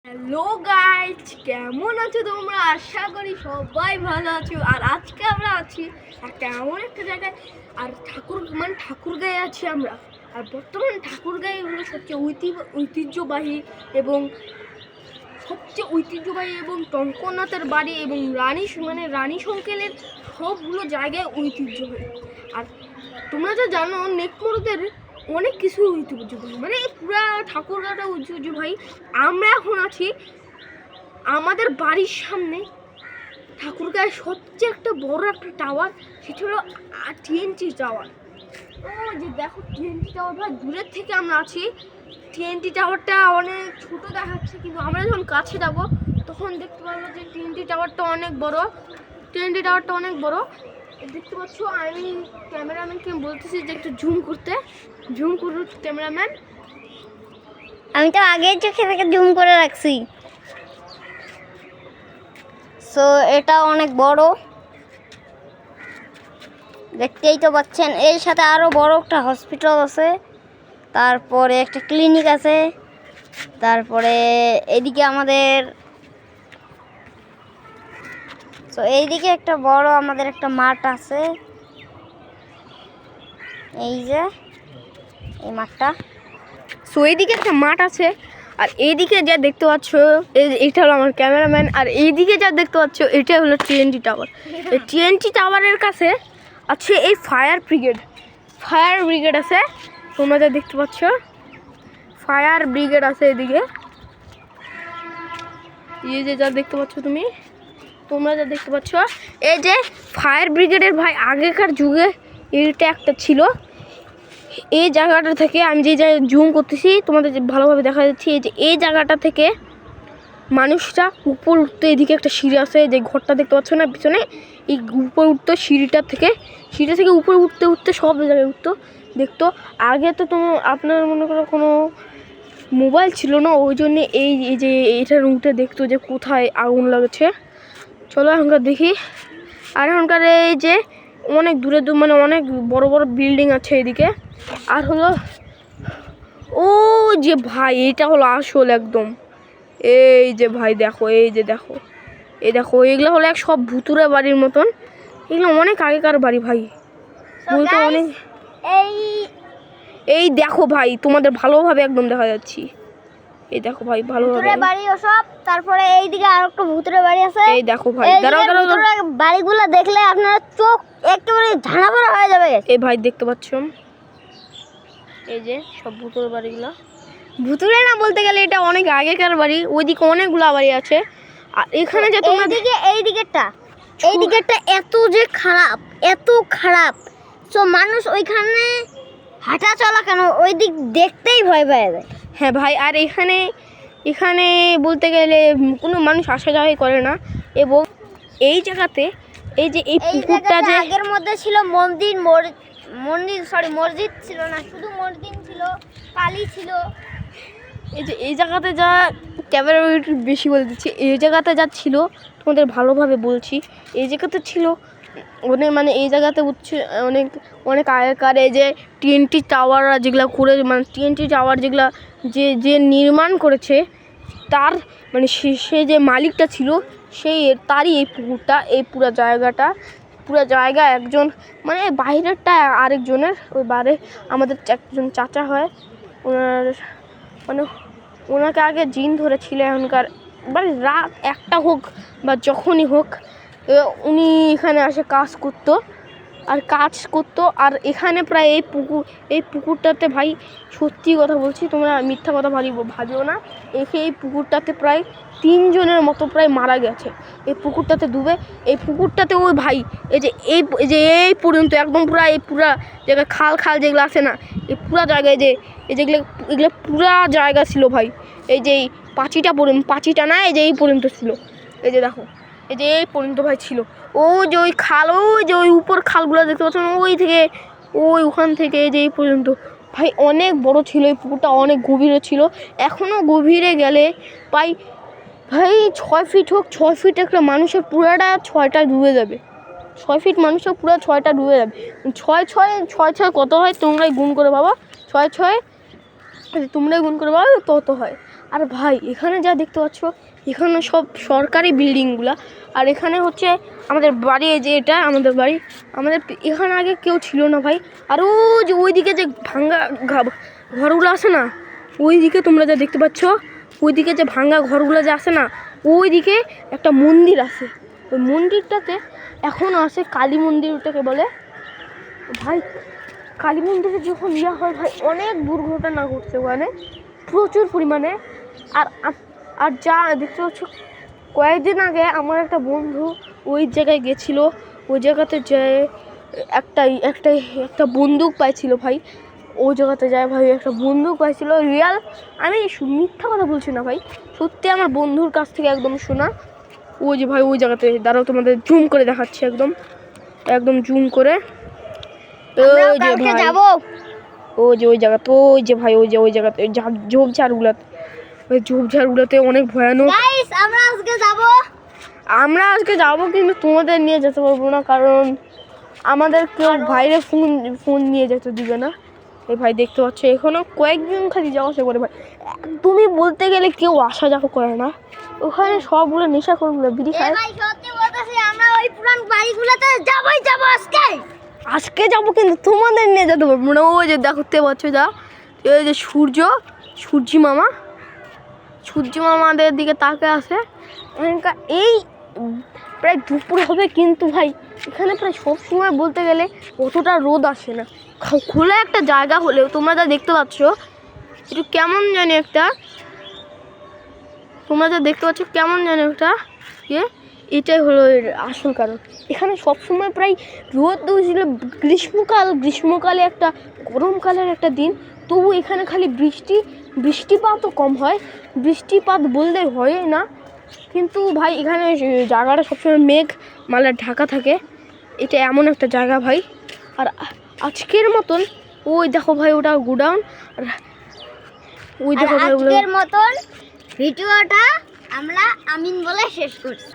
Hello guys, কেমন আছো তোমরা? আশা করি সবাই ভালো আছো। আর আজকে আমরা আছি একটা এমন একটা জায়গায়, আর ঠাকুরগাঁয়ে আছি আমরা। আর বর্তমানে ঠাকুরগাঁয়ে হলো সবচেয়ে ঐতিহ্যবাহী এবং টঙ্কনাথের বাড়ি এবং রানী সংকেলের সবগুলো জায়গায় ঐতিহ্যবাহী। আর তোমরা যা জানো, নেকমরদের অনেক কিছু ঐতিহ্যবাহী, মানে পুরা ঠাকুরগাঁটা ঐতিহ্যবাহী। আমরা এখন আছি আমাদের বাড়ির সামনে ঠাকুরগাঁয়ের সবচেয়ে একটা বড় একটা টাওয়ার, সেটা হলো TNT টাওয়ার। ও যে দেখো TNT টাওয়ার, ভাই দূরের থেকে আমরা আছি। TNT টাওয়ারটা অনেক ছোট দেখাচ্ছে, কিন্তু আমরা যখন কাছে যাবো তখন দেখতে পাবো যে TNT টাওয়ারটা অনেক বড়। দেখতে পাচ্ছ, আমি ক্যামেরাম্যানকে বলতেছি যে একটু জুম করুন ক্যামেরাম্যান। আমি তো আগেই চোখে থেকে জুম করে রাখছি। সো এটা অনেক বড়, দেখতেই তো পাচ্ছেন। এর সাথে আরো বড় একটা হসপিটাল আছে, তারপরে একটা ক্লিনিক আছে, তারপরে এইদিকে এইদিকে একটা বড় আমাদের একটা মাঠ আছে। এই যে এই মাঠটা, এইদিকে একটা মাঠ আছে। আর এইদিকে যা দেখতে পাচ্ছ, এইটা হলো আমার ক্যামেরাম্যান। আর এইদিকে যা দেখতে পাচ্ছ, এটা হলো TNT টাওয়ার। এই TNT টাওয়ারের কাছে আছে এই ফায়ার ব্রিগেড আছে। তোমরা যা দেখতে পাচ্ছ, ফায়ার ব্রিগেড আছে এদিকে। এই যে যা দেখতে পাচ্ছ তোমরা যা দেখতে পাচ্ছ, এই যে ফায়ার ব্রিগেডের ভাই আগেকার যুগে এটা একটা ছিল। এই জায়গাটা থেকে আমি যে জায়গায় জুম করতেছি তোমাদের ভালোভাবে দেখা যাচ্ছে, এই যে এই জায়গাটা থেকে মানুষরা উপর উঠতে, এদিকে একটা সিঁড়ি আছে, যে ঘরটা দেখতে পাচ্ছ না পিছনে, এই উপর উঠতো সিঁড়িটা থেকে উপরে উঠতে সব জায়গায় দেখতো। আগে তো আপনার মনে করো কোনো মোবাইল ছিল না, ওই জন্যে এই যে এইটার উঠে দেখতো যে কোথায় আগুন লাগছে। চলো এখনকার দেখি। আর এখনকার এই যে অনেক দূরে মানে অনেক বড় বড় বিল্ডিং আছে এদিকে। আর হলো ও যে ভাই, এটা হলো আসল একদম। এই যে ভাই দেখো, এই দেখো এগুলো হলো সব ভুতুরে বাড়ির মতন। এগুলো অনেক আগেকার বাড়ি ভাই, বলতে অনেক। এই দেখো ভাই, তোমাদের ভালোভাবে একদম দেখা যাচ্ছি। এই দেখো ভাই ভালোভাবে বাড়ি ওসব। তারপরে এইদিকে আর একটা ভুতুরে বাড়ি আছে। এই দেখো ভাই, দাঁড়াও বাড়িগুলো দেখলে আপনার চোখ একেবারে ঝাড়াভরা হয়ে যাবে। এই ভাই দেখতে পাচ্ছ, এই যে সব ভুতুরে বাড়িগুলো। ভুতুরে না বলতে গেলে এটা অনেক আগেকার বাড়ি। ওইদিকে অনেকগুলো বাড়ি আছে। আর এখানে যে তোমরা এইদিকেরটা এত খারাপ, তো মানুষ ওইখানে হাঁটা চলা কেন, ওই দিক দেখতেই ভয় পেয়ে যায়। হ্যাঁ ভাই, আর এখানে বলতে গেলে কোনো মানুষ আসা যাওয়াই করে না। এবং এই জায়গাতে এই যে এই পুকুরটা, যে আগের মধ্যে ছিল মসজিদ ছিল না, শুধু মসজিদ ছিল, কালী ছিল। এই যে এই জায়গাতে যা ক্যামেরা বেশি বলে দিচ্ছি, এই জায়গাতে যা ছিল তোমাদের ভালোভাবে বলছি, এই জায়গাতে ছিল অনেক, মানে এই জায়গাতে উঠছে অনেক আগেকার এই যে TNT টাওয়ার যেগুলো করে, মানে TNT টাওয়ার যেগুলো যে নির্মাণ করেছে, তার মানে সে যে মালিকটা ছিল, তারই এই পুকুরটা, এই পুরো জায়গা একজন, মানে বাইরেরটা আরেকজনের। ওই বারে আমাদের একজন চাচা হয়, ওনাকে আগে জিন ধরেছিল। এখনকার মানে রাত 1টা হোক বা যখনই হোক, উনি এখানে আসে কাজ করতো। আর এখানে প্রায় এই পুকুরটাতে ভাই, সত্যি কথা বলছি, তোমরা মিথ্যা কথা ভাবিও না, এই পুকুরটাতে প্রায় 3 জনের মতো প্রায় মারা গেছে এই পুকুরটাতে ডুবে। এই পুকুরটাতে ওই ভাই, এই পর্যন্ত একদম পুরা জায়গায় খাল যেগুলো আছে না, এই পুরা জায়গায় এগুলো পুরা জায়গা ছিল ভাই। এই যে এই পাঁচিটা না, এই যে এই পর্যন্ত ছিল। এই যে দেখো, এই যে এই পর্যন্ত ভাই ছিল। যে ওই খাল, যে ওই উপর খালগুলো দেখতে পাচ্ছেন, ওখান থেকে এই যে এই পর্যন্ত ভাই অনেক বড় ছিল এই পুকুরটা, অনেক গভীরে ছিল। এখনও গভীরে গেলে ভাই 6 ফিট হোক, 6 ফিট একটা মানুষের পুরাটা 6টা ডুবে যাবে। 6 ফিট মানুষের পুরো 6টা ডুবে যাবে। 6 কত হয় তোমরাই গুণ করে বাবা, 6 তোমরাই গুণ করে বাবা, তত হয়। আর ভাই এখানে যা দেখতে পাচ্ছ, এখানে সব সরকারি বিল্ডিংগুলা। আর এখানে হচ্ছে আমাদের বাড়ি, এই যে এটা আমাদের বাড়ি। আমাদের এখানে আগে কেউ ছিল না ভাই। আর ও যে ওইদিকে যে ভাঙ্গা ঘরগুলো আছে না, ওইদিকে তোমরা যা দেখতে পাচ্ছ, ওইদিকে যে ভাঙ্গা ঘরগুলো যে আছে না, ওইদিকে একটা মন্দির আছে। ওই মন্দিরটাতে এখনও আছে, কালী মন্দির ওটাকে বলে ভাই। কালী মন্দিরে যখন ইয়া হয় ভাই, অনেক দুর্ঘটনা ঘটছে ওখানে প্রচুর পরিমাণে। আর আর যা দেখতে পাচ্ছ, কয়েকদিন আগে আমার একটা বন্ধু ওই জায়গায় গেছিলো। ওই জায়গাতে যে একটা বন্দুক পাইছিল ভাই। ওই জায়গাতে যায় ভাই, একটা বন্দুক পাইছিল রিয়াল। আমি মিথ্যা কথা বলছি না ভাই, সত্যি আমার বন্ধুর কাছ থেকে একদম শোনা। ওই যে ভাই ওই জায়গাতে দাঁড়াও, তোমাদের জুম করে দেখাচ্ছি, একদম একদম জুম করে। ওই যে ভাই যাবো, ওই যে ওই জায়গাতে, ওই যে ভাই ওই জায়গাতে ঝোপঝাড়গুলাতে, ওই ঝোপঝাড়গুলোতে অনেক ভয়ানক। গাইস আমরা আজকে যাবো কিন্তু তোমাদের নিয়ে যেতে পারবো না, কারণ আমাদের কেউ বাইরে ফোন নিয়ে যেতে দিবে না। এই ভাই দেখতে পাচ্ছ, এখনো কয়েকজন খালি যাওয়া আসা করে ভাই। তুমি বলতে গেলে কেউ আসা যাওয়া করে না ওখানে, সবগুলো নেশা করে বিড়ি খায়। ভাই সত্যি বলতেছি, আমরা ওই পুরান বাড়িগুলোতে যাবো আজকে যাবো, কিন্তু তোমাদের নিয়ে যেতে পারবো না। ওই যে দেখতে পাচ্ছ যা, এই যে সূর্যি মামাদের দিকে তাকে আছে। এখানকার এই প্রায় দুপুর হবে, কিন্তু ভাই এখানে প্রায় সবসময় বলতে গেলে অতটা রোদ আসে না। খোলা একটা জায়গা হলেও তোমরা যা দেখতে পাচ্ছ, একটু কেমন জানি একটা, এটাই হলো এর আসল কারণ। এখানে সবসময় প্রায় রোদ ছিল, গ্রীষ্মকালে একটা, গরমকালের একটা দিন, তবু এখানে খালি বৃষ্টিপাতও কম হয়। বৃষ্টিপাত বললে হয় না, কিন্তু ভাই এখানে জায়গাটা সবসময় মালা ঢাকা থাকে। এটা এমন একটা জায়গা ভাই। আর আজকের মতন ওই দেখো ভাই, ওটা গোডাউন। আর ওই দেখো ভাই, আজকের মতন ভিডিওটা আমরা আমিন বলে শেষ করছি।